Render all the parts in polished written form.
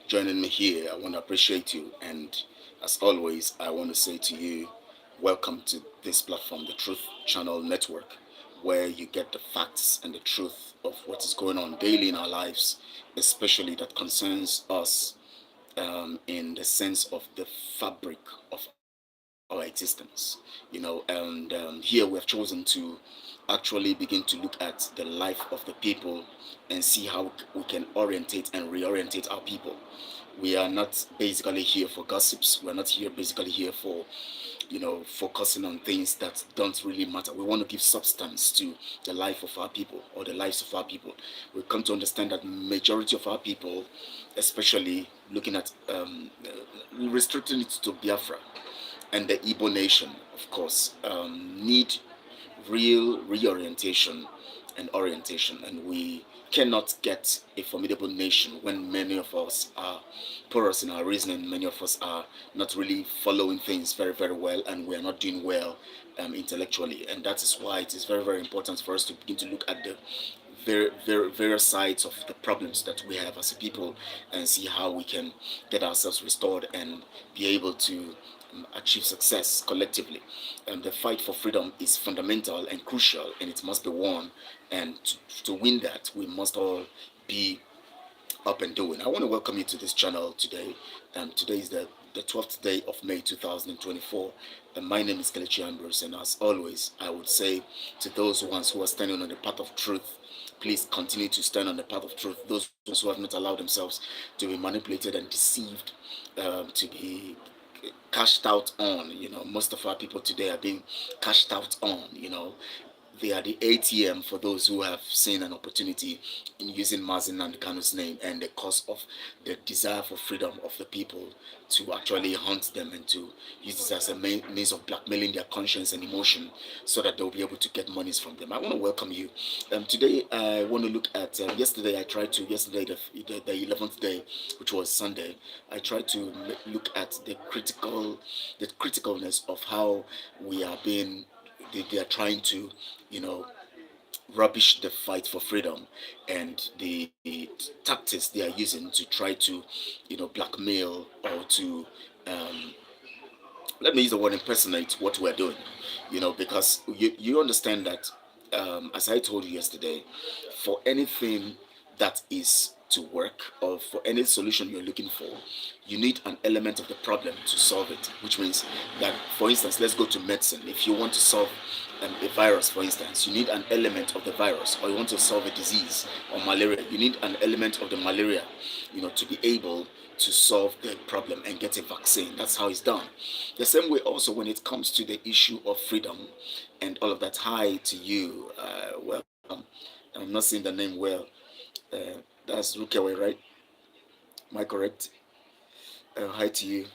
joining me here. I want to appreciate you. And as always, I want to say to you, welcome to this platform, the Truth Channel Network, where you get the facts and the truth of what is going on daily in our lives, especially that concerns us in the sense of the fabric of our existence. And here we have chosen to actually begin to look at the life of the people and see how we can orientate and reorientate our people. We are not basically here for gossips. We're not here basically here for focusing on things that don't really matter. We want to give substance to the life of our people or the lives of our people. We come to understand that majority of our people, especially looking at restricting it to Biafra and the Igbo nation, of course, need real reorientation and orientation. And we cannot get a formidable nation when many of us are porous in our reasoning, many of us are not really following things very, very well, and we are not doing well intellectually. And that is why it is very, very important for us to begin to look at the various sides of the problems that we have as a people and see how we can get ourselves restored and be able to achieve success collectively. The fight for freedom is fundamental and crucial, and it must be won. And to win that, we must all be up and doing. I want to welcome you to this channel today. Today is the 12th day of May 2024. And my name is Kelechi Ambrose, and as always, I would say to those ones who are standing on the path of truth, please continue to stand on the path of truth. Those who have not allowed themselves to be manipulated and deceived, to be cashed out on. Most of our people today are being cashed out on. They are the ATM for those who have seen an opportunity in using Mazin and Kanu's name and the cause of the desire for freedom of the people to actually hunt them and to use this as a means of blackmailing their conscience and emotion so that they'll be able to get monies from them. I want to welcome you. Today I want to look at, yesterday, the 11th day, which was Sunday, I tried to look at the criticalness of how we are being, they are trying to, rubbish the fight for freedom and the tactics they are using to try to, blackmail or to, um, let me use the word impersonate what we're doing, because you understand that, as I told you yesterday, for anything that is to work or for any solution you're looking for, you need an element of the problem to solve it, which means that, for instance, let's go to medicine. If you want to solve a virus, for instance, you need an element of the virus, or you want to solve a disease or malaria, you need an element of the malaria, to be able to solve the problem and get a vaccine. That's how it's done. The same way also when it comes to the issue of freedom and all of that. Hi to you. Welcome. I'm not saying the name well. That's Rukewe, right? Am I correct? Hi to you.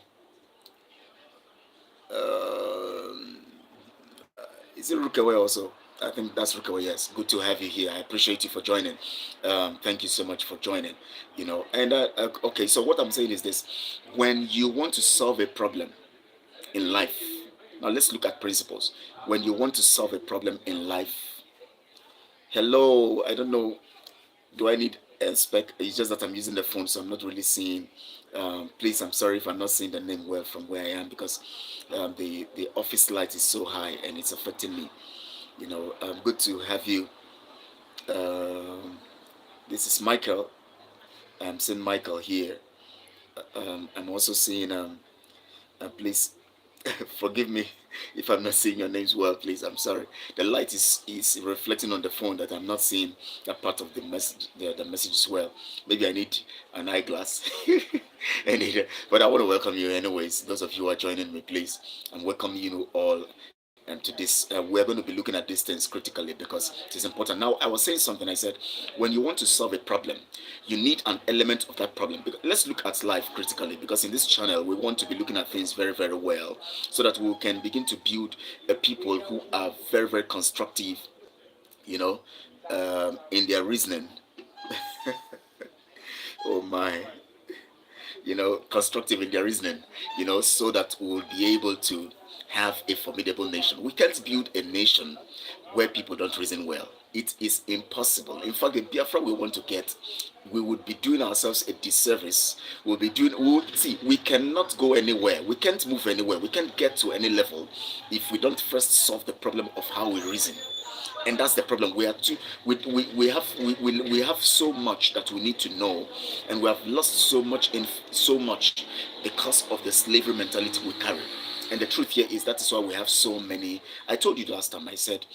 Um, is it Rukewe also? I think that's Rukewe. Yes, good to have you here. I appreciate you for joining. Thank you so much for joining. Okay. So what I'm saying is this: when you want to solve a problem in life, now let's look at principles. When you want to solve a problem in life, hello. I don't know. Do I need a spec? It's just that I'm using the phone, so I'm not really seeing. Please, I'm sorry if I'm not seeing the name well from where I am because the office light is so high and it's affecting me. Good to have you. Um, this is Michael. I'm seeing Michael here. I'm also seeing. Please forgive me if I'm not seeing your names well. Please, I'm sorry. The light is reflecting on the phone that I'm not seeing that part of the message, the message as well. Maybe I need an eyeglass. But I want to welcome you anyways. Those of you who are joining me, please, and welcome you all. And to this, we're going to be looking at these things critically because it is important. Now, I was saying something. I said, when you want to solve a problem, you need an element of that problem. Let's look at life critically because in this channel, we want to be looking at things very, very well so that we can begin to build a people who are very, very constructive, you know, in their reasoning. Oh my, constructive in their reasoning, so that we'll be able to have a formidable nation. We can't build a nation where people don't reason well. it is impossible. In fact, the Biafra we want to get, we would be doing ourselves a disservice. See, we cannot go anywhere. We can't move anywhere. We can't get to any level if we don't first solve the problem of how we reason. And that's the problem. We are too we have so much that we need to know, and we have lost so much because of the slavery mentality we carry. And the truth here is that is why we have so many. I told you last time, I said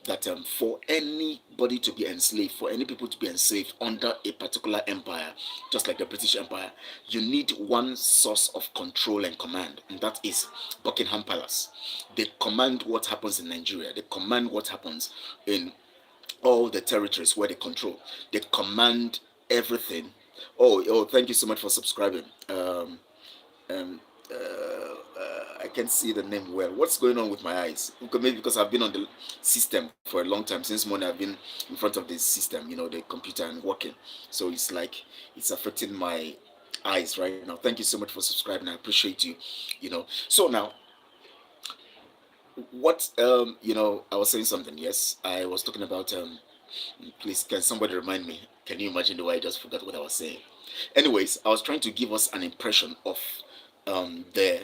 that for anybody to be enslaved, for any people to be enslaved under a particular empire, just like the British Empire, you need one source of control and command, and that is Buckingham Palace. They command what happens in Nigeria, they command what happens in all the territories where they control. They command everything. Oh, thank you so much for subscribing. Um, I can see the name well. What's going on with my eyes? Maybe because I've been on the system for a long time. Since morning, I've been in front of this system, the computer, and working. So it's like it's affecting my eyes right now. Thank you so much for subscribing. I appreciate you. So now, what I was saying something. Yes, I was talking about please, can somebody remind me? Can you imagine the way I just forgot what I was saying? Anyways, I was trying to give us an impression of the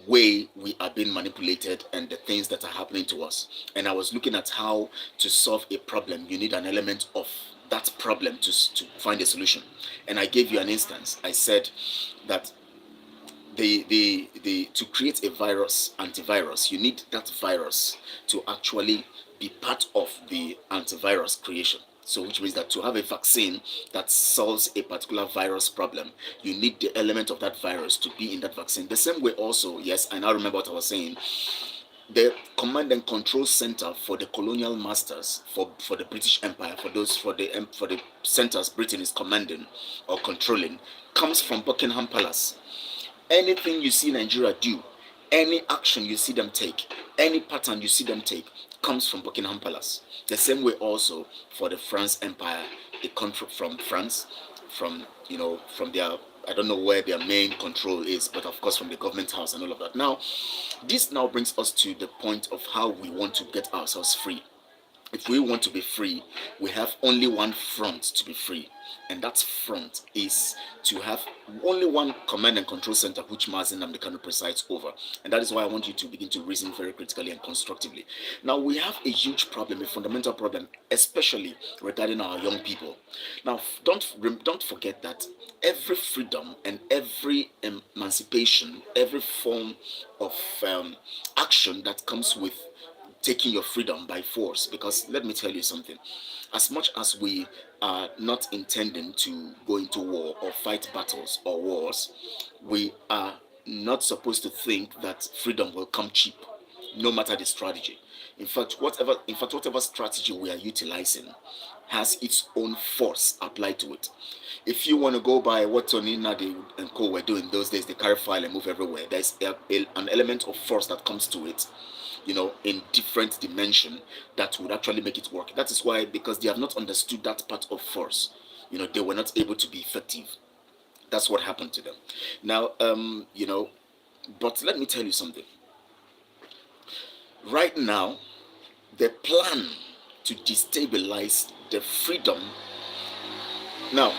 way we are being manipulated and the things that are happening to us. And I was looking at how to solve a problem. You need an element of that problem to find a solution. And I gave you an instance. I said that to create a antivirus, you need that virus to actually be part of the antivirus creation. So which means that to have a vaccine that solves a particular virus problem, you need the element of that virus to be in that vaccine. The same way also, yes, I now remember what I was saying. The command and control center for the colonial masters, for the British Empire, for the centers Britain is commanding or controlling, comes from Buckingham Palace. Anything you see Nigeria do, any action you see them take, any pattern you see them take, comes from Buckingham Palace. The same way also for the France Empire, it comes from France, from their, I don't know where their main control is, but of course from the government house and all of that. Now, this now brings us to the point of how we want to get ourselves free. If we want to be free, we have only one front to be free, and that front is to have only one command and control center which Mazen Namdekanu presides over. And that is why I want you to begin to reason very critically and constructively. Now, we have a huge problem, a fundamental problem, especially regarding our young people. Now, don't forget that every freedom and every emancipation, every form of action that comes with taking your freedom by force, because let me tell you something, as much as we are not intending to go into war or fight battles or wars, we are not supposed to think that freedom will come cheap, no matter the strategy. In fact, whatever strategy we are utilizing has its own force applied to it. If you want to go by what Tony Nadi and Co were doing those days, they carry file and move everywhere. There's an element of force that comes to it, in different dimension, that would actually make it work. That is why, because they have not understood that part of force, they were not able to be effective. That's what happened to them. Now, but let me tell you something. Right now, the plan to destabilize the freedom. Now,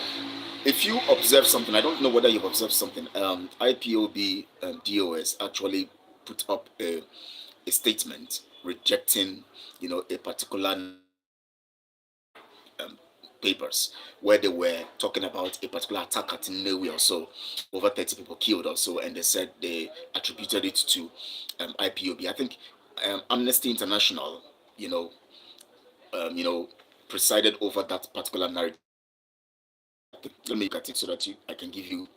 if you observe something, I don't know whether you've observed something. IPOB DOS actually put up a statement rejecting, a particular papers where they were talking about a particular attack at Newe or so, over 30 people killed or so, and they said they attributed it to IPOB. I think Amnesty International, presided over that particular narrative. Let me look at it so that I can give you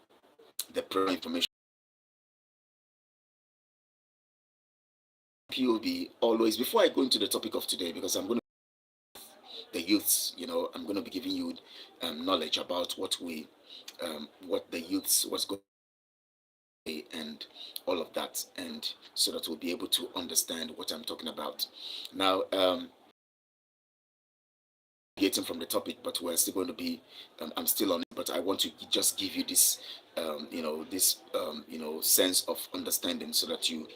the proper information. POB always, before I go into the topic of today, because I'm going to the youths, I'm going to be giving you knowledge about what the youths was going to say and all of that, and so that we'll be able to understand what I'm talking about. Now, getting from the topic, but we're still going to be, I'm still on it, but I want to just give you this this sense of understanding, so that you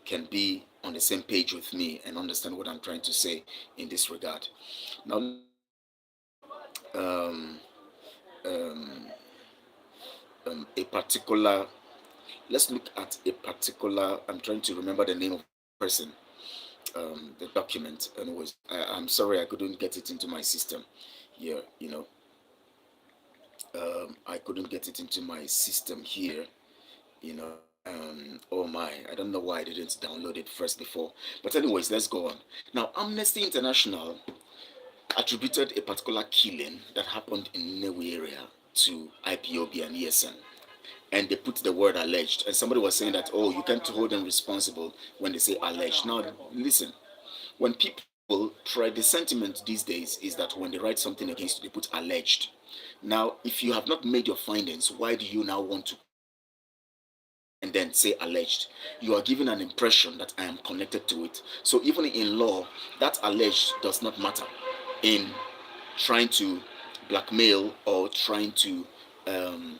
can be on the same page with me and understand what I'm trying to say in this regard. Now let's look at um, um, a particular. Let's look at a particular. I'm trying to remember the name of the person, the document. Anyways, I'm sorry I couldn't get it into my system. Yeah, I couldn't get it into my system here. Oh my, I don't know why I didn't download it first before. But anyways, let's go on. Now, Amnesty International attributed a particular killing that happened in Newe area to IPOB and ESN. And they put the word alleged. And somebody was saying that, oh, you can't hold them responsible when they say alleged. Now, listen, when people try, the sentiment these days is that when they write something against you, they put alleged. Now, if you have not made your findings, why do you now want to and then say alleged? You are giving an impression that I am connected to it. So even in law, that alleged does not matter in trying to blackmail or trying to um,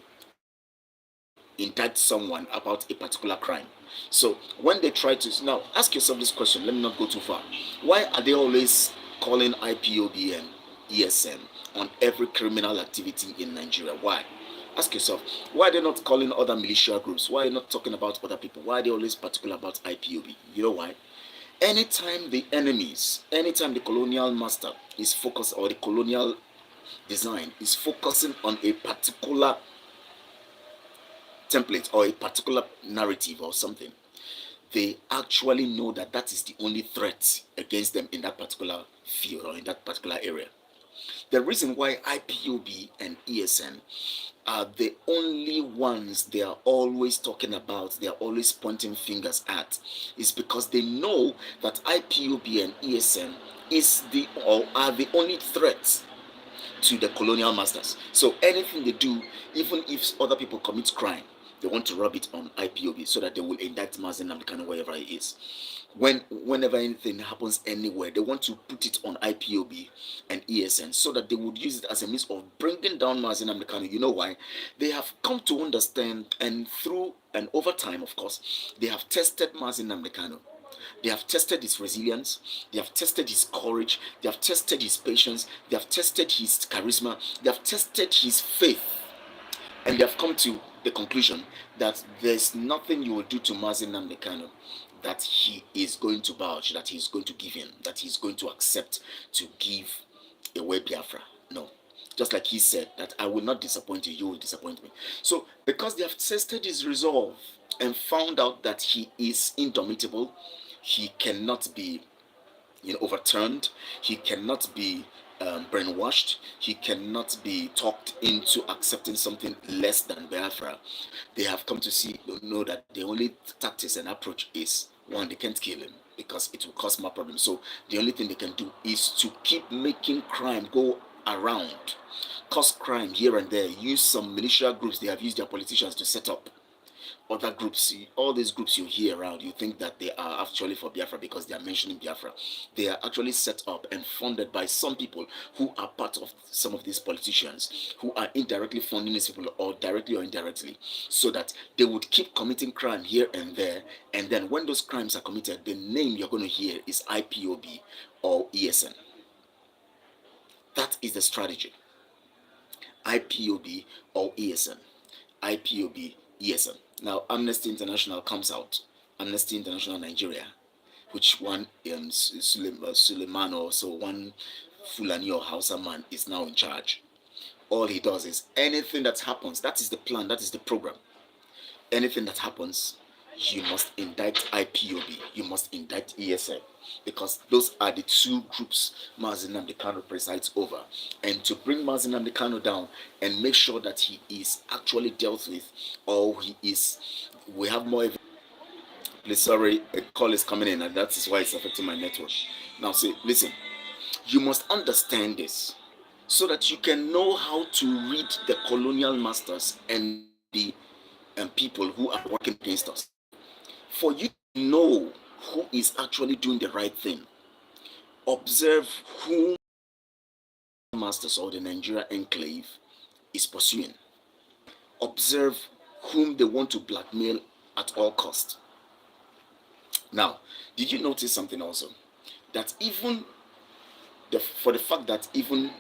indict someone about a particular crime. So when they try to, now ask yourself this question, let me not go too far. Why are they always calling IPOB and ESN on every criminal activity in Nigeria? Why? Ask yourself, why are they not calling other militia groups? Why are they not talking about other people? Why are they always particular about IPOB? You know why? Anytime the colonial master is focused, or the colonial design is focusing on a particular template or a particular narrative or something, they actually know that that is the only threat against them in that particular field or in that particular area. The reason why IPOB and ESN are the only ones they are always talking about, they are always pointing fingers at, is because they know that IPOB and ESN are the only threat to the colonial masters. So anything they do, even if other people commit crime, they want to rub it on IPOB so that they will indict Mazen Namdekan wherever he is. Whenever anything happens anywhere, they want to put it on IPOB and ESN so that they would use it as a means of bringing down Mazen Namdekan. You know why? They have come to understand, and through and over time, of course, they have tested Mazen Namdekan. They have tested his resilience, they have tested his courage, they have tested his patience, they have tested his charisma, they have tested his faith, and they have come to the conclusion that there's nothing you will do to Mazen Namdekan that he is going to vouch, that he's going to give in, that he's going to accept to give away Biafra. No. Just like he said that I will not disappoint you, you will disappoint me. So because they have tested his resolve and found out that he is indomitable, he cannot be overturned, he cannot be brainwashed, he cannot be talked into accepting something less than Biafra. They have come to know that the only tactics and approach is one, they can't kill him because it will cause more problems. So the only thing they can do is to keep making crime go around, cause crime here and there, use some militia groups they have used their politicians to set up. Other groups, all these groups you hear around, you think that they are actually for Biafra because they are mentioning Biafra. They are actually set up and funded by some people who are part of some of these politicians, who are indirectly funding these people, or directly or indirectly, so that they would keep committing crime here and there. And then when those crimes are committed, the name you're going to hear is IPOB or ESN. That is the strategy. IPOB or ESN. IPOB, ESN. Now, Amnesty International comes out. Amnesty International Nigeria, which one Suleiman, or so one Fulani or Hausa man is now in charge. All he does is anything that happens, that is the plan, that is the program. Anything that happens, you must indict IPOB, you must indict ESN, because those are the two groups Mazen Nnamdi Kanu presides over. And to bring Mazen Nnamdi Kanu down and make sure that he is actually dealt with, or we have more. Please, sorry, a call is coming in, and that is why it's affecting my network. Now, see, listen, you must understand this so that you can know how to read the colonial masters and the people who are working against us. For you to know who is actually doing the right thing, observe who masters or the Nigeria enclave is pursuing. Observe whom they want to blackmail at all cost. Now, did you notice something also? That even for the fact that even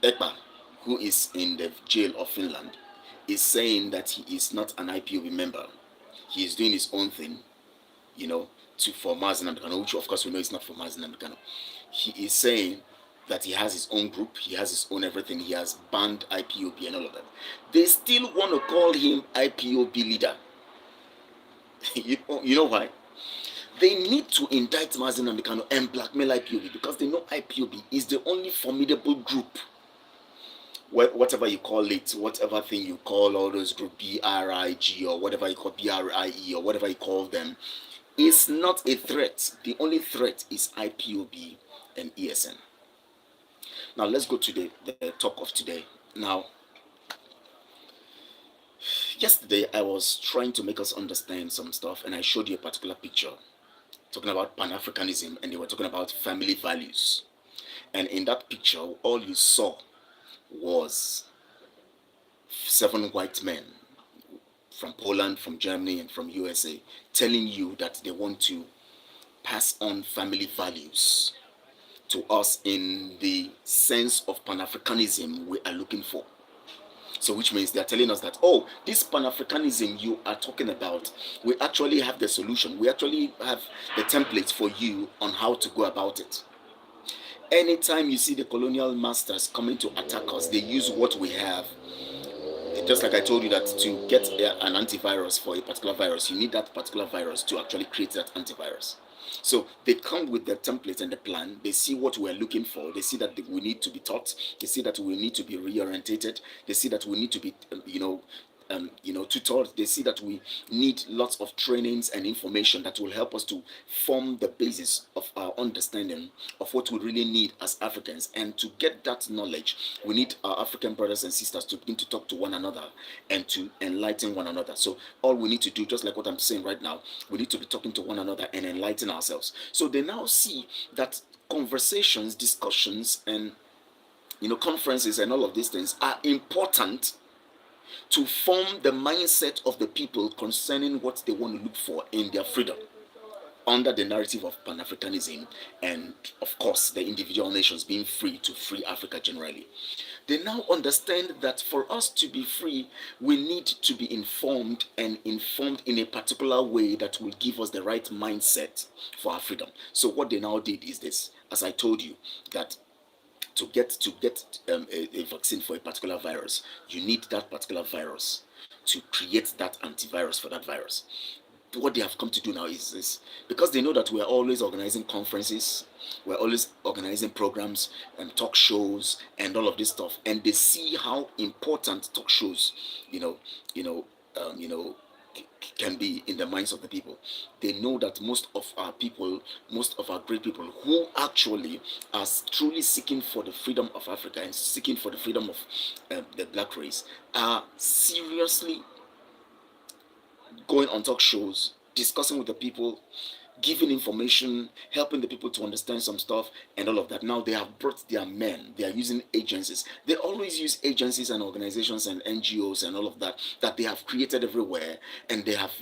Ekpa, who is in the jail of Finland, is saying that he is not an IPOB member. He is doing his own thing, you know, for Mazen Amdekano, which of course we know is not for Mazen Amdekano. He is saying that he has his own group, he has his own everything, he has banned IPOB and all of that. They still want to call him IPOB leader. You know why? They need to indict Mazen Amdekano and blackmail IPOB because they know IPOB is the only formidable group, whatever you call it, whatever thing you call all those group, BRIG or whatever you call BRIE or whatever you call them, is not a threat. The only threat is IPOB and ESN. Now let's go to the talk of today. Now, yesterday I was trying to make us understand some stuff, and I showed you a particular picture talking about Pan-Africanism, and they were talking about family values. And in that picture, all you saw was 7 white men from Poland, from Germany, and from USA telling you that they want to pass on family values to us in the sense of Pan-Africanism we are looking for. So which means they are telling us that, oh, this Pan-Africanism you are talking about, we actually have the solution. We actually have the template for you on how to go about it. Anytime you see the colonial masters coming to attack us, they use what we have. Just like I told you that to get an antivirus for a particular virus, you need that particular virus to actually create that antivirus. So they come with the template and the plan. They see what we're looking for. They see that we need to be taught. They see that we need to be reorientated. They see that we need to be, tutored. They see that we need lots of trainings and information that will help us to form the basis of our understanding of what we really need as Africans. And to get that knowledge, we need our African brothers and sisters to begin to talk to one another and to enlighten one another. So all we need to do, just like what I'm saying right now, we need to be talking to one another and enlighten ourselves. So they now see that conversations, discussions, and conferences and all of these things are important to form the mindset of the people concerning what they want to look for in their freedom under the narrative of Pan-Africanism and, of course, the individual nations being free to free Africa generally. They now understand that for us to be free, we need to be informed, and informed in a particular way that will give us the right mindset for our freedom. So what they now did is this, as I told you, that to get a vaccine for a particular virus, you need that particular virus to create that antivirus for that virus. What they have come to do now is this, because they know that we're always organizing conferences, we're always organizing programs and talk shows and all of this stuff, and they see how important talk shows, can be in the minds of the people. They know that most of our people, most of our great people who actually are truly seeking for the freedom of Africa and seeking for the freedom of the black race are seriously going on talk shows, discussing with the people, giving information, helping the people to understand some stuff and all of that. Now they have brought their men. They are using agencies. They always use agencies and organizations and NGOs and all of that they have created everywhere, and they have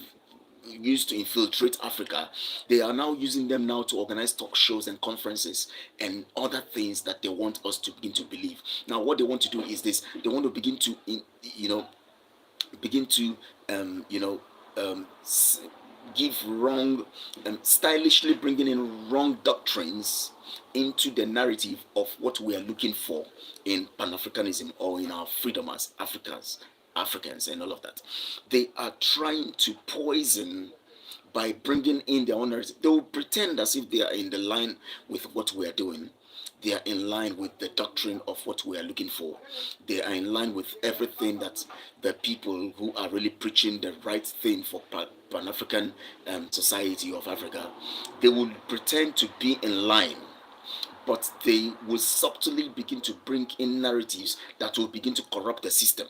used to infiltrate Africa. They are now using them now to organize talk shows and conferences and other things that they want us to begin to believe. Now what they want to do is this: they want to begin to give wrong, stylishly bringing in wrong doctrines into the narrative of what we are looking for in Pan-Africanism or in our freedom as Africans and all of that. They are trying to poison by bringing in their own narrative. They will pretend as if they are in the line with what we are doing. They are in line with the doctrine of what we are looking for. They are in line with everything that the people who are really preaching the right thing for Pan-African society of Africa, they will pretend to be in line, but they will subtly begin to bring in narratives that will begin to corrupt the system.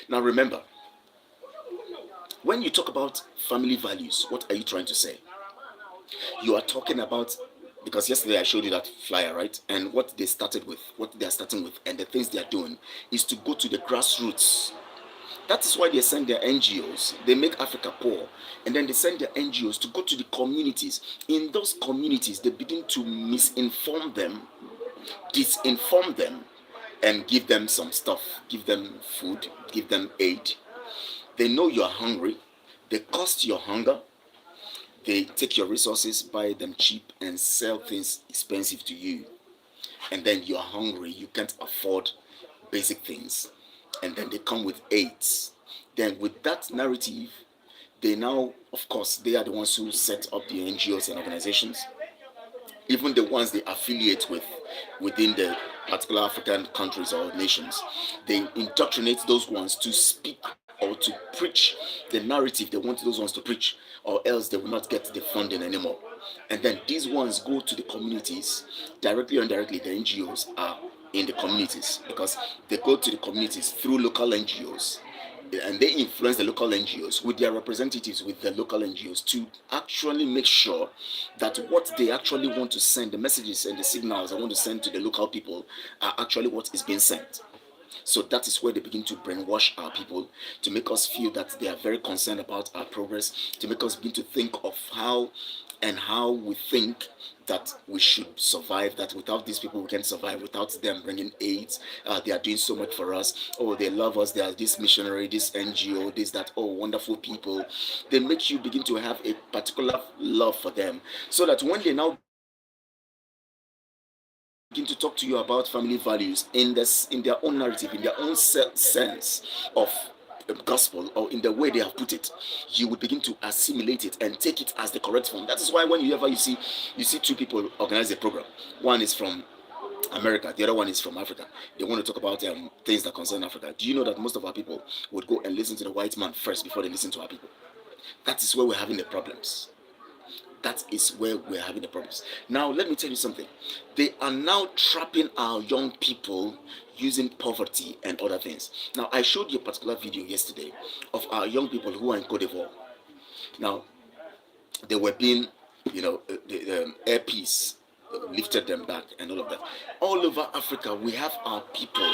Now remember, when you talk about family values, what are you trying to say? You are talking about, because yesterday I showed you that flyer, right? And what they are starting with, and the things they are doing is to go to the grassroots That is why they send their NGOs. They make Africa poor, and then they send their NGOs to go to the communities. In those communities, they begin to misinform them, disinform them, and give them some stuff, give them food, give them aid. They know you're hungry, they cost your hunger, they take your resources, buy them cheap, and sell things expensive to you. And then you're hungry, you can't afford basic things. And then they come with aids. Then, with that narrative, they now, of course, they are the ones who set up the NGOs and organizations, even the ones they affiliate with within the particular African countries or nations. They indoctrinate those ones to speak or to preach the narrative they want those ones to preach, or else they will not get the funding anymore. And then these ones go to the communities, directly or indirectly. The NGOs are in the communities because they go to the communities through local NGOs, and they influence the local NGOs with their representatives with the local NGOs to actually make sure that what they actually want to send, the messages and the signals they want to send to the local people, are actually what is being sent. So that is where they begin to brainwash our people, to make us feel that they are very concerned about our progress, to make us begin to think of how we think that we should survive, that without these people we can survive, without them bringing aids, they are doing so much for us. Oh, they love us, they are this missionary, this NGO, this, that, oh, wonderful people. They make you begin to have a particular love for them, so that when they now begin to talk to you about family values in their own narrative, in their own sense of gospel, or in the way they have put it, you would begin to assimilate it and take it as the correct form. That is why when you see two people organize a program, one is from America, the other one is from Africa. They want to talk about things that concern Africa. Do you know that most of our people would go and listen to the white man first before they listen to our people? That is where we're having the problems. That is where we're having the problems. Now, let me tell you something. They are now trapping our young people using poverty and other things. Now, I showed you a particular video yesterday of our young people who are in Cote d'Ivoire. Now, they were being, the airpiece lifted them back and all of that. All over Africa, we have our people.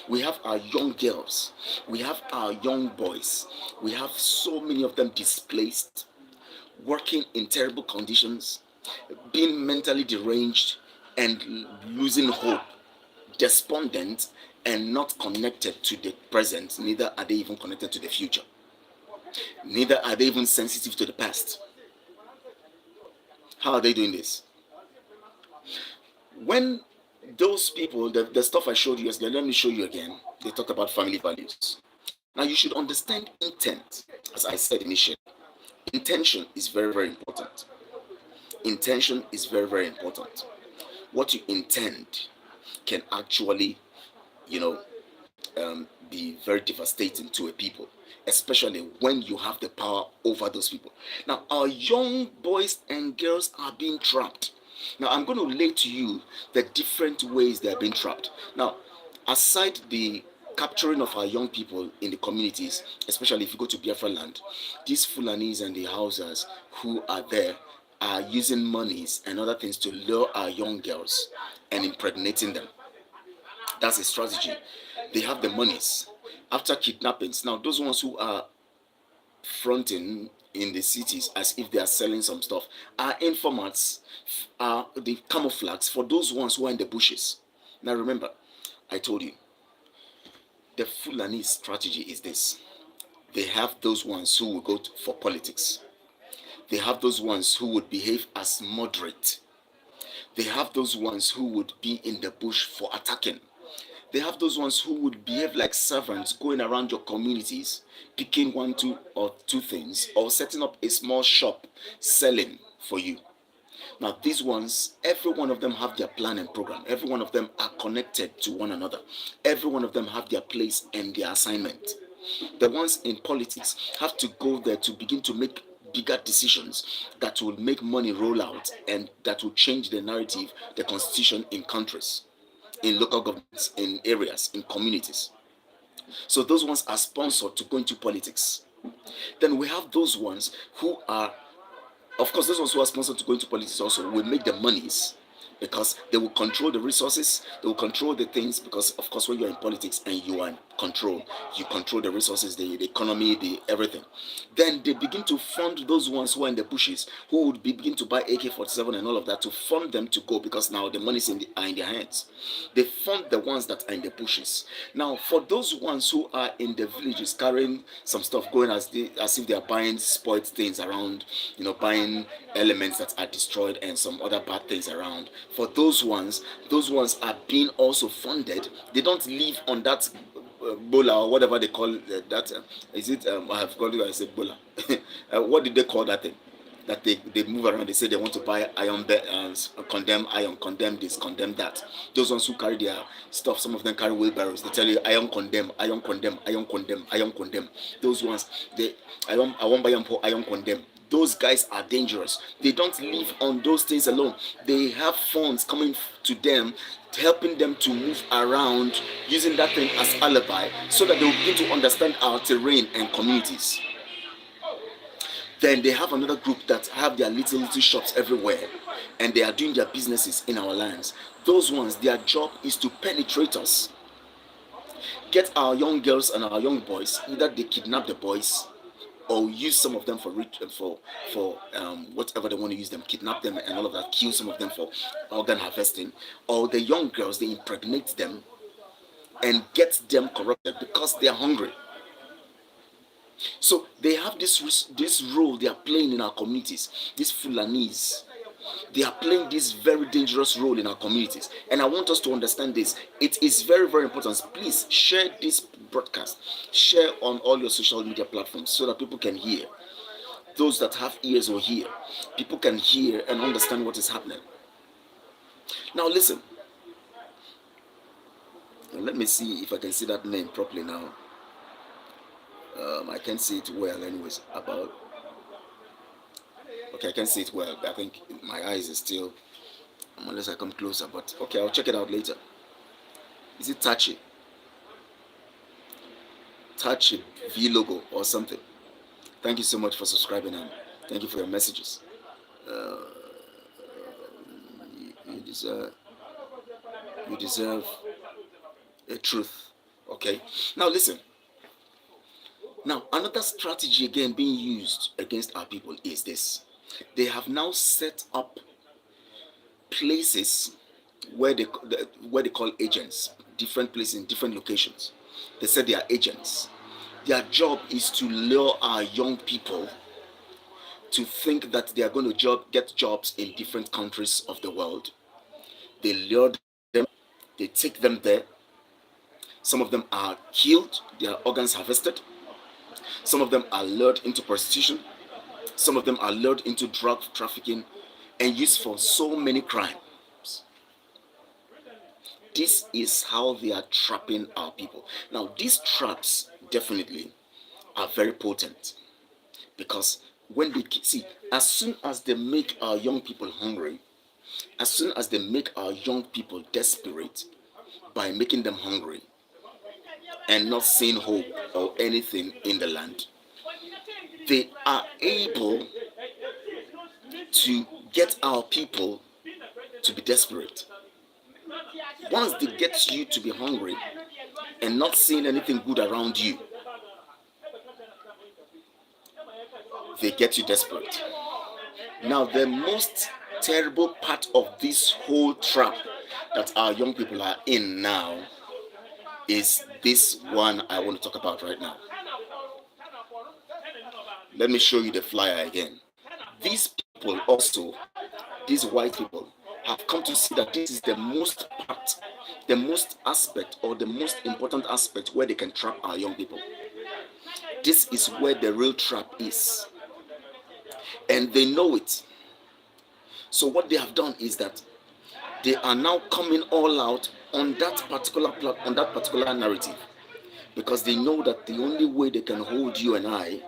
We have our young girls. We have our young boys. We have so many of them displaced, working in terrible conditions, being mentally deranged and losing hope, despondent, and not connected to the present. Neither are they even connected to the future. Neither are they even sensitive to the past. How are they doing this? When those people, the stuff I showed you yesterday, let me show you again. They talked about family values. Now you should understand intent, as I said initially. Intention is very, very important. Intention is very, very important. What you intend can actually, you know, be very devastating to a people, especially when you have the power over those people. Now, our young boys and girls are being trapped. Now, I'm going to lay to you the different ways they are being trapped. Now, aside the capturing of our young people in the communities, especially if you go to Biafra land, these Fulanis and the Hausas who are there are using monies and other things to lure our young girls and impregnating them. That's a strategy. They have the monies. After kidnappings, now those ones who are fronting in the cities as if they are selling some stuff are informants, are the camouflages for those ones who are in the bushes. Now remember, I told you, the Fulani strategy is this. They have those ones who will go for politics. They have those ones who would behave as moderate. They have those ones who would be in the bush for attacking. They have those ones who would behave like servants, going around your communities, picking one, two, or two things, or setting up a small shop selling for you. Now, these ones, every one of them have their plan and program. Every one of them are connected to one another. Every one of them have their place and their assignment. The ones in politics have to go there to begin to make bigger decisions that will make money roll out and that will change the narrative, the constitution in countries, in local governments, in areas, in communities. So those ones are sponsored to go into politics. Then we have those ones who are, of course, those ones who are sponsored to go into politics also will make the monies, because they will control the resources, they will control the things, because of course when you're in politics and you are control. You control the resources, the economy, the everything. Then they begin to fund those ones who are in the bushes, who would begin to buy AK-47 and all of that, to fund them to go, because now the money is are in their hands. They fund the ones that are in the bushes. Now, for those ones who are in the villages carrying some stuff, going as if they are buying spoiled things around, buying elements that are destroyed and some other bad things around. For those ones are being also funded. They don't live on that bola or whatever they call that. Is it? I have called it. I said bola. What did they call that thing? That they move around. They say they want to buy iron, condemn iron, condemn this, condemn that. Those ones who carry their stuff, some of them carry wheelbarrows. They tell you iron condemn, iron condemn, iron condemn, iron condemn. Those ones, I won't buy iron condemn. Those guys are dangerous. They don't live on those things alone. They have funds coming to them, helping them to move around, using that thing as alibi, so that they will begin to understand our terrain and communities. Then they have another group that have their little shops everywhere, and they are doing their businesses in our lands. Those ones, their job is to penetrate us, get our young girls and our young boys. Either they kidnap the boys, or use some of them for whatever they want to use them, kidnap them and all of that, kill some of them for organ harvesting. Or the young girls, they impregnate them and get them corrupted because they are hungry. So they have this role they are playing in our communities. These Fulanis, they are playing this very dangerous role in our communities, and I want us to understand this. It is very, very important. Please share this broadcast, share on all your social media platforms, so that people can hear. Those that have ears will hear. People can hear and understand what is happening. Now listen, let me see if I can see that name properly now. I can't see it well anyways. Okay, I can see it well. I think my eyes are still, unless I come closer, but okay, I'll check it out later. Is it Tachi V logo or something? Thank you so much for subscribing, and thank you for your messages. You deserve a truth. Okay, now listen. Now, another strategy again being used against our people is this. They have now set up places where they call agents, different places in different locations. They said they are agents. Their job is to lure our young people to think that they are going to get jobs in different countries of the world. They lure them, they take them there. Some of them are killed, their organs harvested. Some of them are lured into prostitution. Some of them are lured into drug trafficking and used for so many crimes. This is how they are trapping our people. Now, these traps definitely are very potent, because when they see, as soon as they make our young people hungry, as soon as they make our young people desperate by making them hungry and not seeing hope or anything in the land, they are able to get our people to be desperate. Once they get you to be hungry and not seeing anything good around you, they get you desperate. Now, the most terrible part of this whole trap that our young people are in now is this one I want to talk about right now. Let me show you the flyer again. These people also, these white people, have come to see that this is the most part, the most aspect, or the most important aspect where they can trap our young people. This is where the real trap is, and they know it. So what they have done is that they are now coming all out on that particular narrative, because they know that the only way they can hold you and I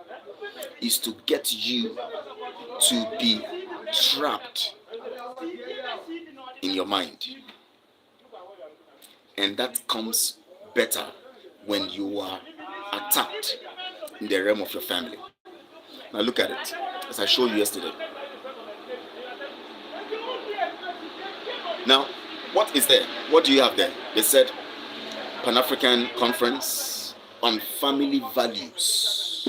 is to get you to be trapped in your mind. And that comes better when you are attacked in the realm of your family. Now look at it, as I showed you yesterday. Now, what is there? What do you have there? They said Pan-African Conference, on family values.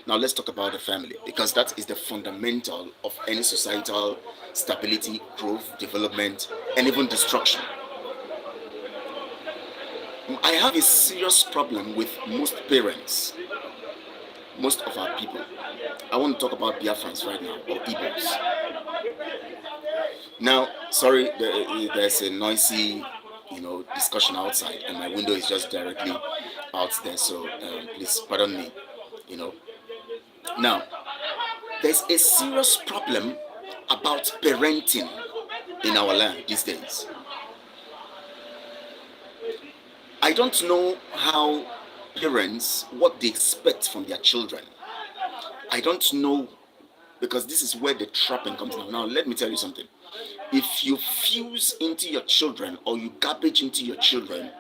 Now let's talk about the family, because that is the fundamental of any societal stability, growth, development, and even destruction. I have a serious problem with most parents, most of our people. I want to talk about Biafrans right now, or Igbos. Now, sorry, there's a noisy, discussion outside, and my window is just directly out there. So please pardon me. You know. Now, there's a serious problem about parenting in our land these days. I don't know how parents, what they expect from their children. I don't know, because this is where the trapping comes in. Now, let me tell you something. If you fuse into your children, or you garbage into your children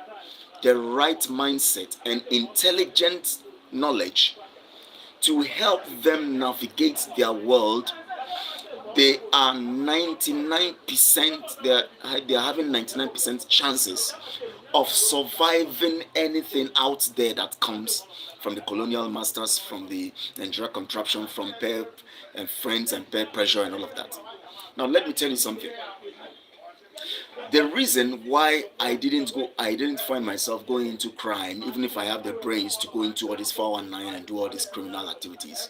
the right mindset and intelligent knowledge to help them navigate their world, they are 99%, they are having 99% chances of surviving anything out there that comes from the colonial masters, from the Nigeria contraption, from peer and friends and peer pressure and all of that. Now let me tell you something. The reason why I didn't find myself going into crime, even if I have the brains to go into all this 419 and do all these criminal activities,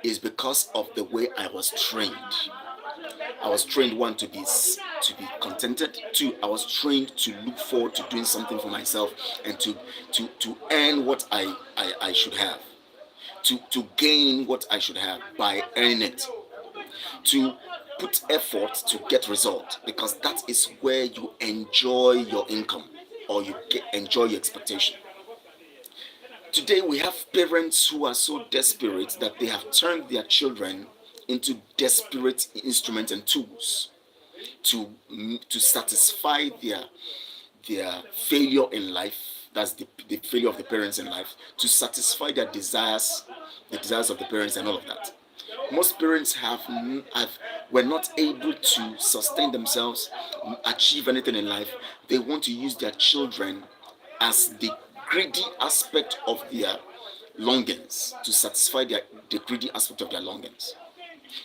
is because of the way I was trained. I was trained, one, to be contented. Two, I was trained to look forward to doing something for myself, and to earn what I should have, to gain what I should have by earning it, to put effort to get result, because that is where you enjoy your income, or enjoy your expectation. Today we have parents who are so desperate that they have turned their children into desperate instruments and tools to satisfy their failure in life. That's the failure of the parents in life, to satisfy their desires, the desires of the parents and all of that. Most parents were not able to sustain themselves, achieve anything in life. They want to use their children as the greedy aspect of their longings, to satisfy the greedy aspect of their longings.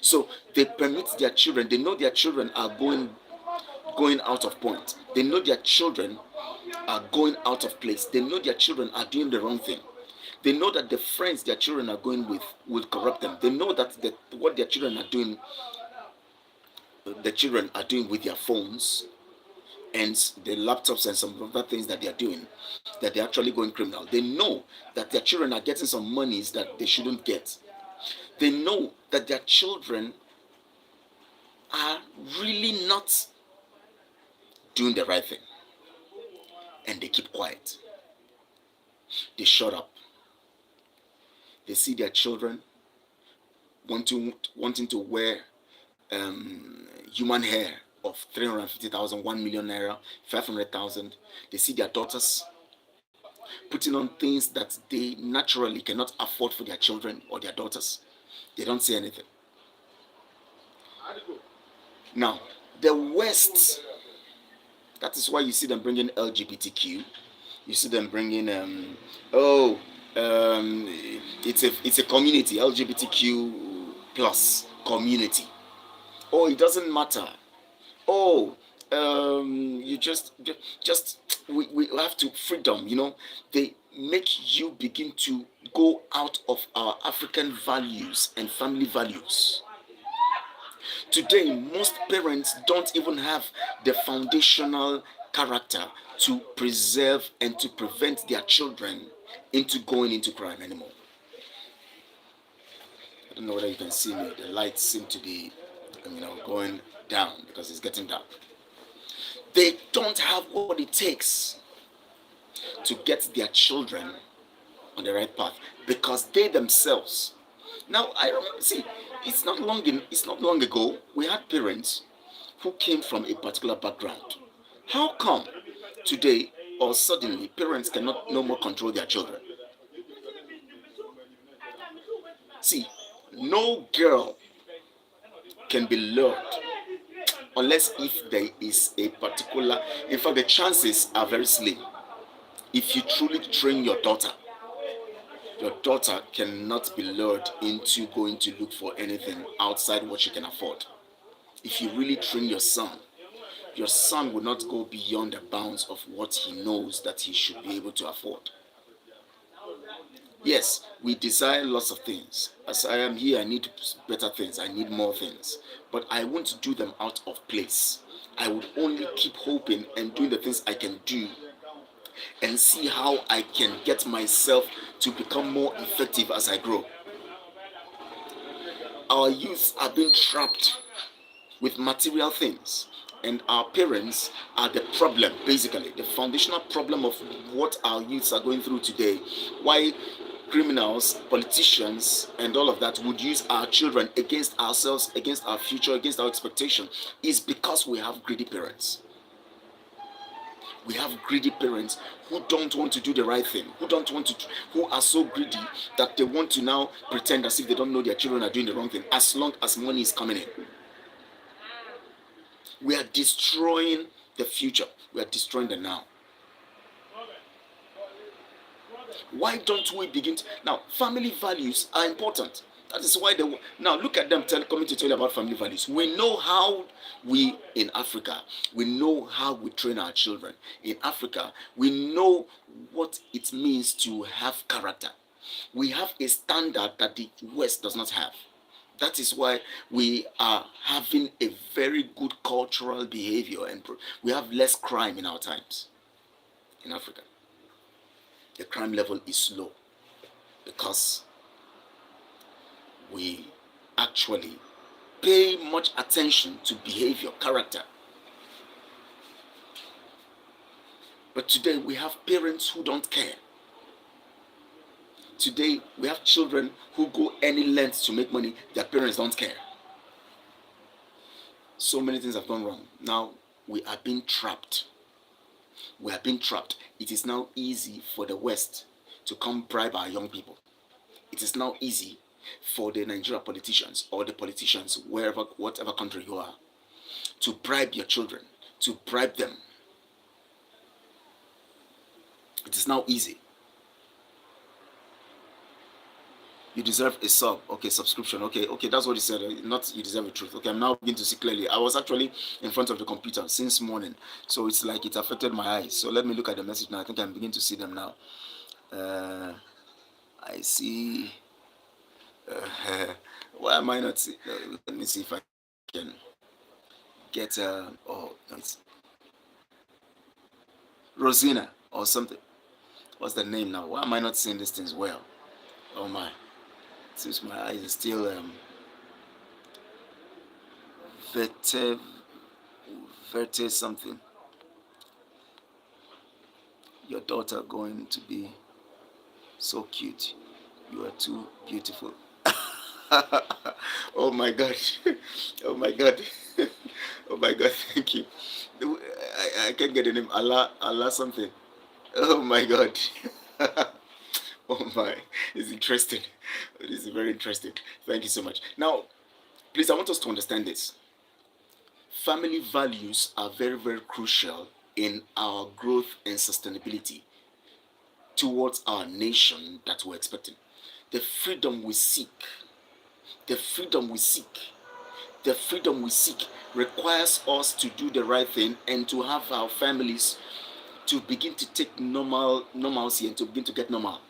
So they permit their children, they know their children are going out of point. They know their children are going out of place. They know their children are doing the wrong thing. They know that the friends their children are going with will corrupt them. They know that what their children are doing, the children are doing with their phones and the laptops and some other things that they are doing, that they're actually going criminal. They know that their children are getting some monies that they shouldn't get. They know that their children are really not doing the right thing, and they keep quiet. They shut up. They see their children wanting to wear human hair of 350,000, 1 million naira, 500,000. They see their daughters putting on things that they naturally cannot afford for their children or their daughters. They don't say anything. Now, the West, that is why you see them bringing LGBTQ. You see them bringing it's a community, LGBTQ plus community. Oh, it doesn't matter. Oh, you just we have to freedom. They make you begin to go out of our African values and family values. Today, most parents don't even have the foundational character to preserve and to prevent their children into going into crime anymore. I don't know whether you can see me. The lights seem to be, going down because it's getting dark. They don't have what it takes to get their children on the right path, because they themselves. Now, I remember. See, it's not long ago we had parents who came from a particular background. How come today or suddenly parents cannot no more control their children? See, no girl can be lured unless if there is a particular. In fact, the chances are very slim if you truly train your daughter Your daughter cannot be lured into going to look for anything outside what she can afford. If you really train your son will not go beyond the bounds of what he knows that he should be able to afford. Yes, we desire lots of things. As I am here, I need better things. I need more things. But I won't do them out of place. I would only keep hoping and doing the things I can do and see how I can get myself to become more effective as I grow. Our youth are being trapped with material things, and our parents are the problem, basically the foundational problem of what our youths are going through today. Why criminals, politicians, and all of that would use our children against ourselves, against our future, against our expectation, is because we have greedy parents. We have greedy parents who don't want to do the right thing, who are so greedy that they want to now pretend as if they don't know their children are doing the wrong thing, as long as money is coming in. We are destroying the future. We are destroying the now. Why don't we begin to, now? Family values are important. That is why they now look at them coming to tell you about family values. We know how we in Africa, we know how we train our children. In Africa, we know what it means to have character. We have a standard that the West does not have. That is why we are having a very good cultural behavior, and we have less crime in our times in Africa. The crime level is low because we actually pay much attention to behavior, character. But today we have parents who don't care. Today we have children who go any length to make money. Their parents don't care. So many things have gone wrong. Now we are being trapped. We are being trapped. It is now easy for the West to come bribe our young people. It is now easy for the Nigerian politicians or the politicians, wherever, whatever country you are, to bribe your children, to bribe them. It is now easy. You deserve a sub. Okay, subscription. Okay, that's what he said. Not you deserve the truth. Okay, I'm now beginning to see clearly. I was actually in front of the computer since morning, so it's like it affected my eyes. So let me look at the message now. I think I'm beginning to see them now. I see. Why am I not see? Let me see if I can get. Oh, no, it's Rosina or something. What's the name now? Why am I not seeing these things well? Oh my! Since my eyes is still verte something. Your daughter going to be so cute. You are too beautiful. Oh my God. Oh my God. Oh my God. Thank you. I can't get the name. Allah something. Oh my God. Oh my. It's interesting. It is very interesting. Thank you so much. Now, please, I want us to understand this. Family values are very, very crucial in our growth and sustainability towards our nation that we're expecting. The freedom we seek, the freedom we seek, the freedom we seek requires us to do the right thing and to have our families to begin to take normalcy and to begin to get normal.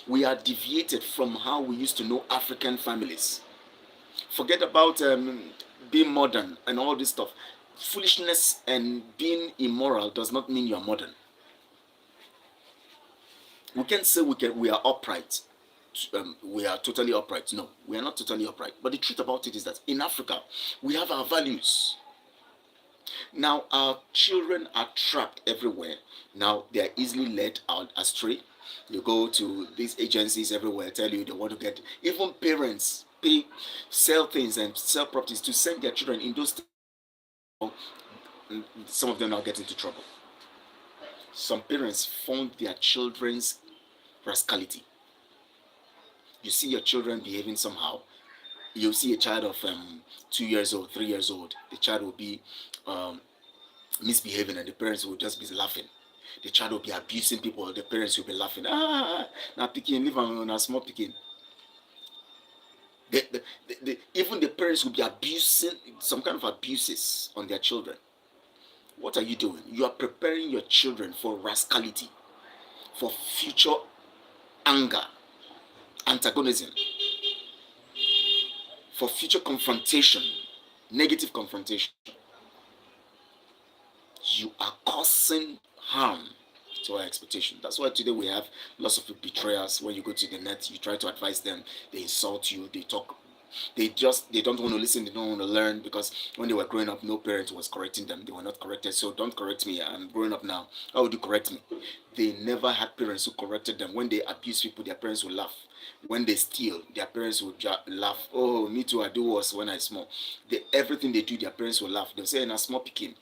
We are deviated from how we used to know African families. Forget about being modern and all this stuff. Foolishness and being immoral does not mean you are modern. We can't say we are upright. We are totally upright. No, we are not totally upright. But the truth about it is that in Africa, we have our values. Now, our children are trapped everywhere. Now, they are easily led out astray. You go to these agencies everywhere, tell you they want to get, even parents sell things and sell properties to send their children in those things. Some of them now get into trouble. Some parents fund their children's rascality. You see your children behaving somehow. You see a child of 2 years old, 3 years old. The child will be misbehaving, and the parents will just be laughing. The child will be abusing people. The parents will be laughing. Ah, now picking, leave on a small picking. Even the parents will be abusing some kind of abuses on their children. What are you doing? You are preparing your children for rascality, for future anger, antagonism, for future confrontation, negative confrontation. You are causing harm to our expectation. That's why today we have lots of betrayers. When you go to the net, you try to advise them, they insult you, they talk, they don't want to listen, they don't want to learn, because when they were growing up, no parent was correcting them. They were not corrected. So don't correct me, I'm growing up now, how would you correct me? They never had parents who corrected them. When they abuse people, their parents will laugh. When they steal, their parents will laugh. Oh, me too, I do worse when I small. Everything they do, their parents will laugh. They'll say, in a small picking,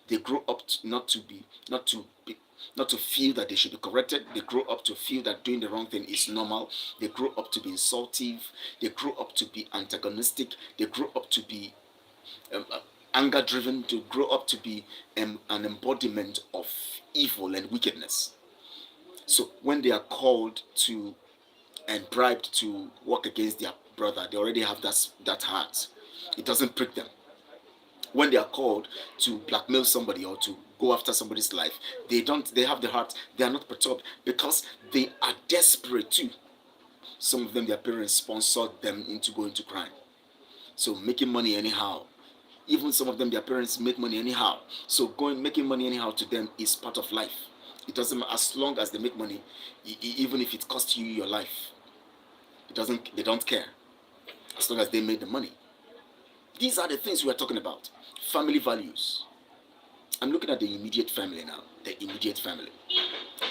they grow up not to feel that they should be corrected. They grow up to feel that doing the wrong thing is normal. They grow up to be insultive. They grow up to be antagonistic. They grow up to be anger driven. To grow up to be an embodiment of evil and wickedness. So when they are called to and bribed to work against their brother, they already have that heart. It doesn't prick them. When they are called to blackmail somebody or to go after somebody's life, they have the heart. They are not perturbed because they are desperate too. Some of them, their parents sponsored them into going to crime, so making money anyhow. Even some of them, their parents make money anyhow, so making money anyhow to them is part of life. It doesn't matter, as long as they make money, even if it costs you your life, they don't care, as long as they made the money. These are the things we are talking about. Family values. I'm looking at the immediate family now. The immediate family.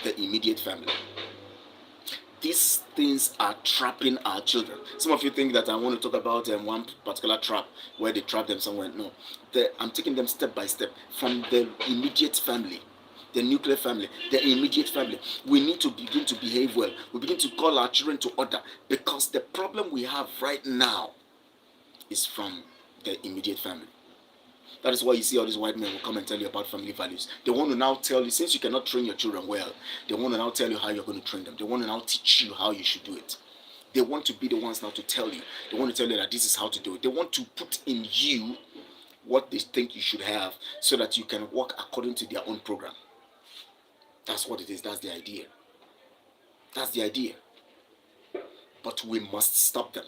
The immediate family. These things are trapping our children. Some of you think that I want to talk about one particular trap where they trap them somewhere. No. I'm taking them step by step from the immediate family. The nuclear family, the immediate family. We need to begin to behave well. We begin to call our children to order, because the problem we have right now is from the immediate family. That is why you see all these white men will come and tell you about family values. They want to now tell you, since you cannot train your children well, they want to now tell you how you're going to train them. They want to now teach you how you should do it. They want to be the ones now to tell you. They want to tell you that this is how to do it. They want to put in you what they think you should have so that you can work according to their own program. That's what it is. That's the idea. That's the idea. But we must stop them.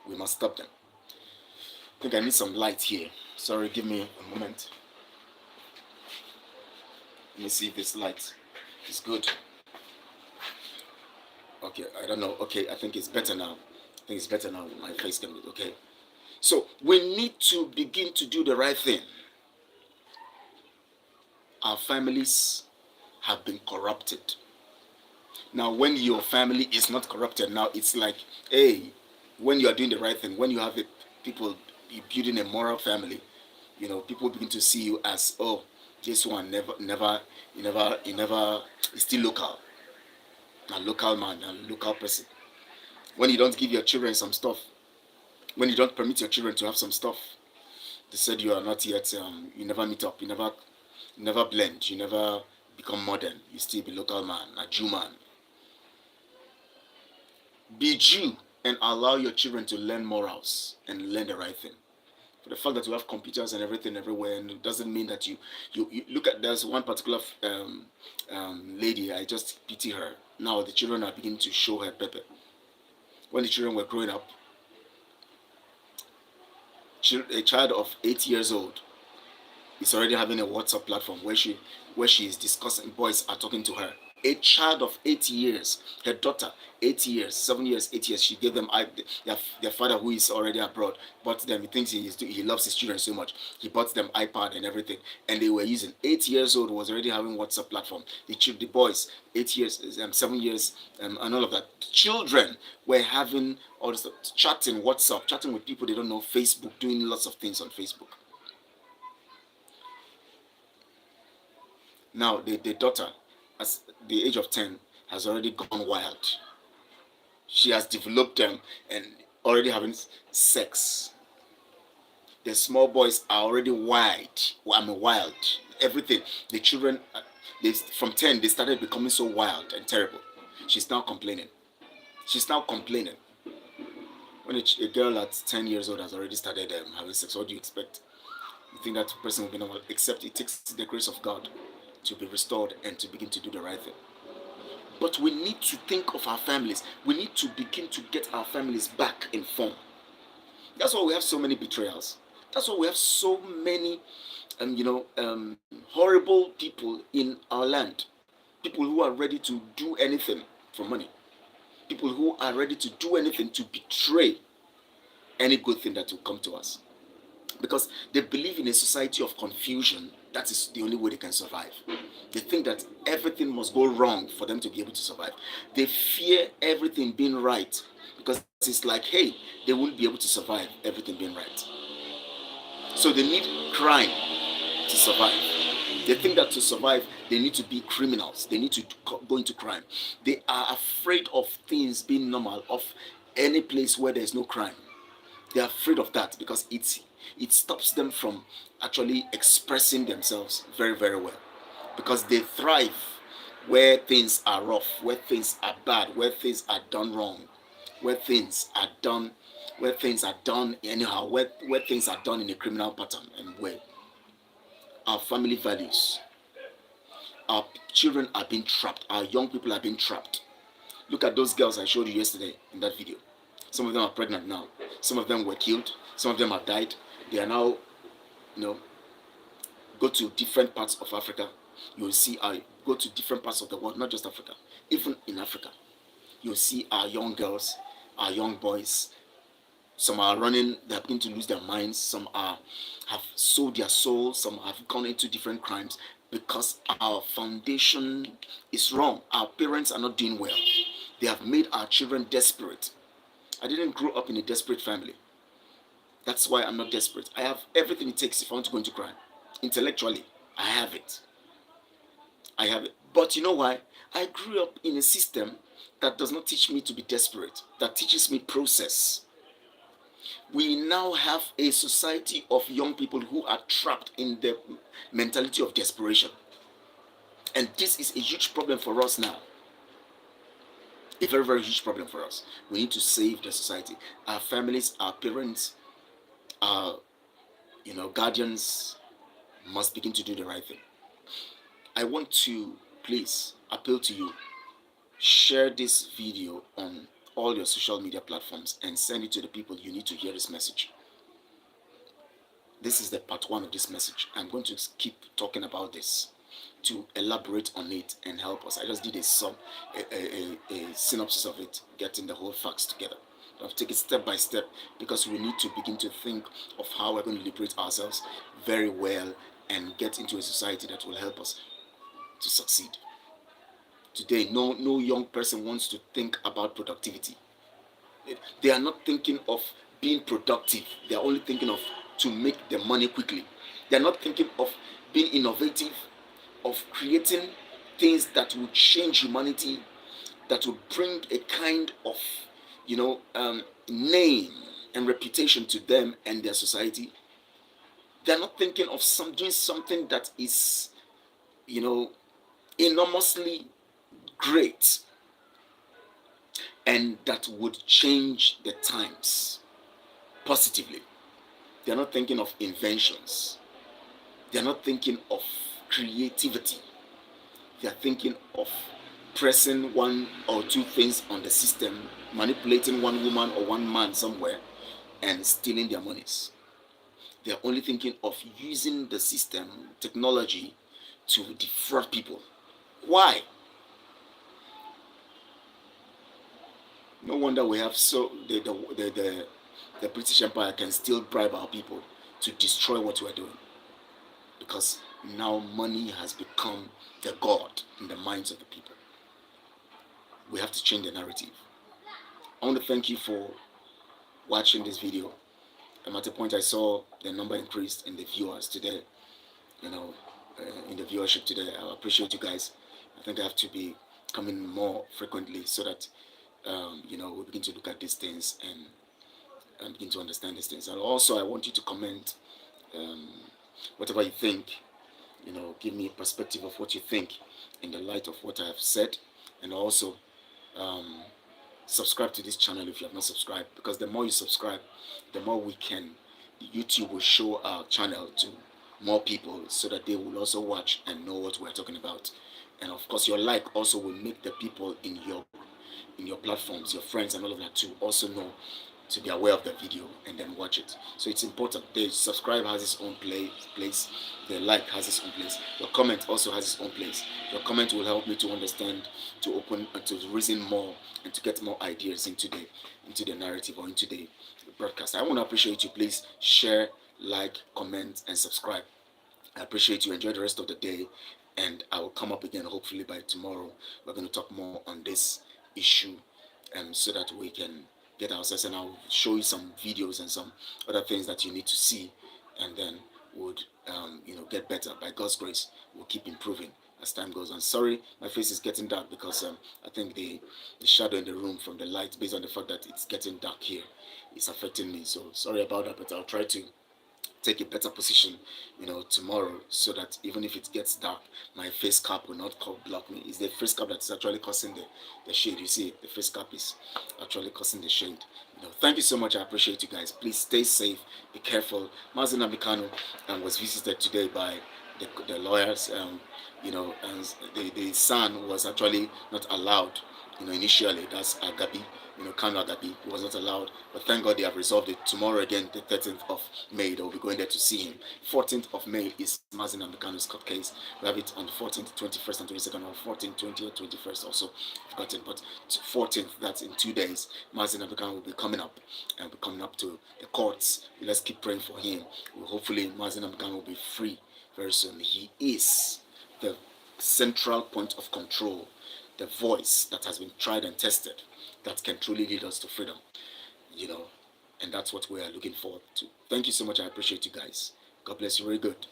We must stop them. I think I need some light here. Sorry, give me a moment. Let me see if this light is good. Okay, I don't know. Okay, I think it's better now. I think it's better now. My face can be okay. So we need to begin to do the right thing. Our families have been corrupted. Now, when your family is not corrupted, now it's like, hey, when you are doing the right thing, when you have people building a moral family, people begin to see you as, oh, this one never is still local, a local man, a local person. When you don't give your children some stuff, when you don't permit your children to have some stuff, they said you are not yet, you never meet up, you never blend, you never become modern, you still be local man, a Jew man. Be Jew and allow your children to learn morals and learn the right thing. For the fact that you have computers and everything everywhere, and it doesn't mean that you look at, there's one particular lady, I just pity her. Now the children are beginning to show her pepper. When the children were growing up, a child of 8 years old is already having a WhatsApp platform where she is discussing, boys are talking to her. A child of 8 years, her daughter, 8 years, 7 years, 8 years, she gave them, their father, who is already abroad, bought them, he thinks he loves his children so much, he bought them iPad and everything, and they were using. 8 years old was already having WhatsApp platform. The boys, 8 years, 7 years, and all of that. Children were having all this chatting, WhatsApp, chatting with people they don't know, Facebook, doing lots of things on Facebook. Now, the daughter, at the age of 10, has already gone wild. She has developed them and already having sex. The small boys are already wild. Wild. Everything. The children From 10, they started becoming so wild and terrible. She's now complaining. She's now complaining. When a girl at 10 years old has already started having sex, what do you expect? You think that person will be normal? Except it takes the grace of God to be restored and to begin to do the right thing. But we need to think of our families. We need to begin to get our families back in form. That's why we have so many betrayals. That's why we have so many, horrible people in our land. People who are ready to do anything for money. People who are ready to do anything to betray any good thing that will come to us. Because they believe in a society of confusion. That is the only way they can survive. They think that everything must go wrong for them to be able to survive. They fear everything being right because it's like, hey, they won't be able to survive everything being right. So they need crime to survive. They think that to survive, they need to be criminals. They need to go into crime. They are afraid of things being normal, of any place where there's no crime. They are afraid of that because it stops them from actually expressing themselves very, very well. Because they thrive where things are rough, where things are bad, where things are done wrong, where things are done anyhow, where things are done in a criminal pattern and way. Our family values, our children are being trapped, our young people are being trapped. Look at those girls I showed you yesterday in that video. Some of them are pregnant now. Some of them were killed. Some of them have died. They are now, go to different parts of Africa. You will see, go to different parts of the world, not just Africa. Even in Africa, you'll see our young girls, our young boys. Some are running, they are beginning to lose their minds. Some have sold their souls. Some have gone into different crimes because our foundation is wrong. Our parents are not doing well. They have made our children desperate. I didn't grow up in a desperate family. That's why I'm not desperate. I have everything it takes if I want to go into crime. Intellectually, I have it. But you know why? I grew up in a system that does not teach me to be desperate, that teaches me process. We now have a society of young people who are trapped in the mentality of desperation. And this is a huge problem for us now. A very, very huge problem for us. We need to save the society. Our families, our parents, our guardians must begin to do the right thing. I want to please appeal to you. Share this video on all your social media platforms and send it to the people you need to hear this message. This is the part 1 of this message. I'm going to keep talking about this to elaborate on it and help us. I just did a synopsis of it, getting the whole facts together. I've taken it step by step because we need to begin to think of how we're going to liberate ourselves very well and get into a society that will help us to succeed. Today, no young person wants to think about productivity. They are not thinking of being productive. They are only thinking of to make the money quickly. They are not thinking of being innovative, of creating things that will change humanity, that will bring a kind of name and reputation to them and their society. They're not thinking of doing something that is enormously great and that would change the times positively. They're not thinking of inventions. They're not thinking of creativity. They're thinking of pressing one or two things on the system, manipulating one woman or one man somewhere, and stealing their monies. They're only thinking of using the system, technology, to defraud people. Why? No wonder we have the British Empire can still bribe our people to destroy what we're doing. Because now money has become the god in the minds of the people. We have to change the narrative. I want to thank you for watching this video. And at a point I saw the number increased in the viewers today, in the viewership today. I appreciate you guys. I think I have to be coming more frequently so that we begin to look at these things and begin to understand these things. And also I want you to comment whatever you think, give me a perspective of what you think in the light of what I have said, and also um, subscribe to this channel if you have not subscribed, because the more you subscribe, the more we can, YouTube will show our channel to more people so that they will also watch and know what we're talking about. And of course, your like also will make the people in your platforms, your friends and all of that too, also know to be aware of the video and then watch it. So it's important. The subscribe has its own place. The like has its own place. Your comment also has its own place. Your comment will help me to understand, to open, to reason more, and to get more ideas into the narrative or into the broadcast. I want to appreciate you. Please share, like, comment, and subscribe. I appreciate you. Enjoy the rest of the day, and I will come up again hopefully by tomorrow. We're going to talk more on this issue, so that we can get ourselves, and I'll show you some videos and some other things that you need to see, and then would get better by God's grace. We'll keep improving as time goes on. Sorry, my face is getting dark because I think the shadow in the room from the light, based on the fact that it's getting dark here, is affecting me. So sorry about that, but I'll try to take a better position, tomorrow, so that even if it gets dark, my face cap will not block me. It's the face cap that's actually causing the shade. You see, the face cap is actually causing the shade. Thank you so much. I appreciate you guys. Please stay safe, be careful. Mazin Amikano was visited today by the lawyers, and the son was actually not allowed, initially. That's Agabi, Kano Agabi. He was not allowed, but thank God they have resolved it. Tomorrow again, the 13th of May, they'll be going there to see him. 14th of May is Mazin and Kano's court case. We have it on the 14th, 21st, and 22nd, or 14th, 20th, 21st. Also forgotten, but 14th. That's in 2 days. Mazin and Kano will be coming up, and will be coming up to the courts. Let's keep praying for him. Hopefully, Mazin and Kano will be free very soon. He is the central point of control, the voice that has been tried and tested, that can truly lead us to freedom, you know, and that's what we are looking forward to. Thank you so much. I appreciate you guys. God bless you. Very good.